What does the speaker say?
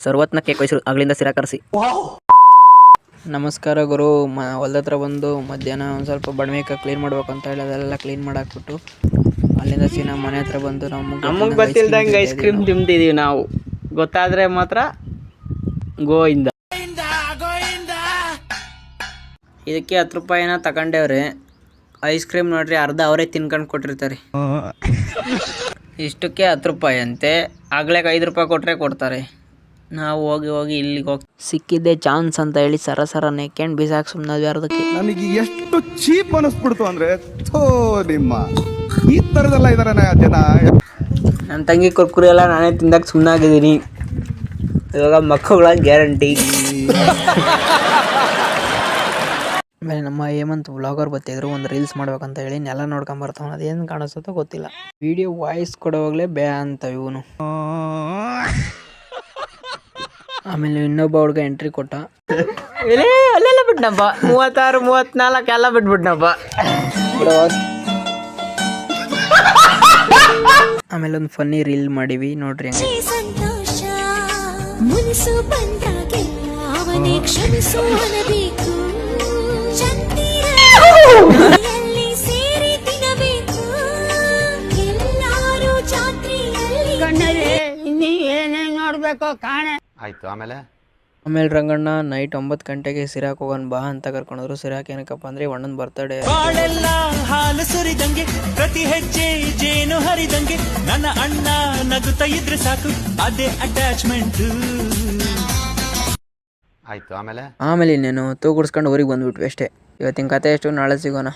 ಸರ್ವತ್ನ cake ವಯಸ್ಸು ಆಗ್ಲಿಂದ ಸಿರಾ ಕರೆಸಿ. ನಮಸ್ಕಾರ ಗುರು. ಹೊಲ್ದ ಹತ್ರ ಬಂದು ಮಧ್ಯಾಹ್ನ ಒಂದು ಸ್ವಲ್ಪ ಬಡಮೇಕ ಕ್ಲೀನ್ ಮಾಡ್ಬೇಕಂತ ಹೇಳಿ ಅದೆಲ್ಲ ಕ್ಲೀನ್ ಮಾಡಾಕ್ಬಿಟ್ಟು ಅಲ್ಲಿಂದ ಸೀನಾ ಮನೆ ಹತ್ರ ಬಂದು ನಮಗೆ ಗೊತ್ತಿಲ್ದಂಗೆ ಐಸ್ ಕ್ರೀಮ್ ತಿಂತಿದೀವಿ ನಾವು. ಗೊತ್ತಾದ್ರೆ ಮಾತ್ರ ಗೋಯಿಂದ. ಇದಕ್ಕೆ 10 ರೂಪಾಯಿನ ತಗೊಂಡೇವ್ರೆ. ಐಸ್ ಕ್ರೀಮ್ ನೋಡ್ರಿ ಅರ್ಧ ಅವರೇ ತಿನ್ಕೊಂಡು ಕೊಟ್ಟಿರ್ತಾರೆ. ಇಷ್ಟಕ್ಕೆ 10 ರೂಪಾಯಿ ಅಂತೆ. ಆಗ್ಲೇಕ 5 ರೂಪಾಯಿ ಕೊಟ್ಟರೆ ಕೊಡ್ತಾರೆ. ನಾವು ಹೋಗಿ ಇಲ್ಲಿಗೆ ಹೋಗಿ ಸಿಕ್ಕಿದ್ದೆ ಚಾನ್ಸ್ ಅಂತ ಹೇಳಿ ಸರ ನೆಕ್ಕೊಂಡು ಬಿಸಾಕ್ ಸುಮ್ಮನೆ ಅರ್ಧಕ್ಕೆ. ನನಗೆ ಎಷ್ಟು ಚೀಪ್ ಅನಿಸ್ಬಿಡ್ತು ಅಂದ್ರೆ ನಿಮ್ಮ ಈ ಥರದೆಲ್ಲ ಇದಾರೆ ಜನ. ನನ್ನ ತಂಗಿ ಕುರ್ಕುರಿ ಎಲ್ಲ ನಾನೇ ತಿಂದಾಕ ಸುಮ್ಮನಾಗಿದ್ದೀನಿ. ಇವಾಗ ಮಕ್ಕಳ ಗ್ಯಾರಂಟಿ. ಆಮೇಲೆ ನಮ್ಮ ಹೇಮಂತ್ ವ್ಲಾಗರ್ ಬರ್ತಿದ್ರು, ಒಂದು ರೀಲ್ಸ್ ಮಾಡ್ಬೇಕಂತ ಹೇಳಿ ನೆಲ ನೋಡ್ಕೊಂಬರ್ತಾವ. ಅದೇನು ಕಾಣಿಸುತ್ತೋ ಗೊತ್ತಿಲ್ಲ. ವಿಡಿಯೋ ವಾಯ್ಸ್ ಕೊಡೋವಾಗಲೇ ಬ್ಯಾ ಅಂತ ಇವನು. ಆಮೇಲೆ ಇನ್ನೊಬ್ಬ ಹುಡುಗ ಎಂಟ್ರಿ ಕೊಟ್ಟ. ಅಲ್ಲೆಲ್ಲ ಬಿಟ್ನಪ್ಪ. 36, 34 ಎಲ್ಲ ಬಿಟ್ಬಿಟ್ನಪ್ಪ. ಆಮೇಲೆ ಒಂದು ಫನ್ನಿ ರೀಲ್ ಮಾಡಿವಿ ನೋಡ್ರಿ. ನೋಡ್ಬೇಕು ಕಾಣೆ ಆಯ್ತು. ಆಮೇಲೆ ರಂಗಣ್ಣ ನೈಟ್ 9 ಗಂಟೆಗೆ ಸಿರಾಕ್ ಹೋಗೋಣ ಬಾ ಅಂತ ಕರ್ಕೊಂಡ್ರು. ಸಿರಾಕ್ ಏನಕ್ಕಪ್ಪ ಅಂದ್ರೆ ಅಣ್ಣನ ಬರ್ತಡೇ. ಹಾಲು ಸುರಿದಂಗೆ ಪ್ರತಿ ಹೆಜ್ಜೆ ಜೇನು ಹರಿದಂಗೆ ನನ್ನ ಅಣ್ಣ ನಗುತ್ತಾ ಇದ್ರೆ ಸಾಕು, ಅದೇ ಅಟ್ಯಾಚ್ಮೆಂಟ್. ಆಯ್ತು. ಆಮೇಲೆ ಇನ್ನೇನು ತೂಗುಡ್ಸ್ಕೊಂಡು ಊರಿಗೆ ಬಂದ್ಬಿಟ್ವಿ ಅಷ್ಟೇ. ಇವತ್ತಿನ ಕತೆ ಎಷ್ಟು, ನಾಳೆ ಸಿಗೋಣ.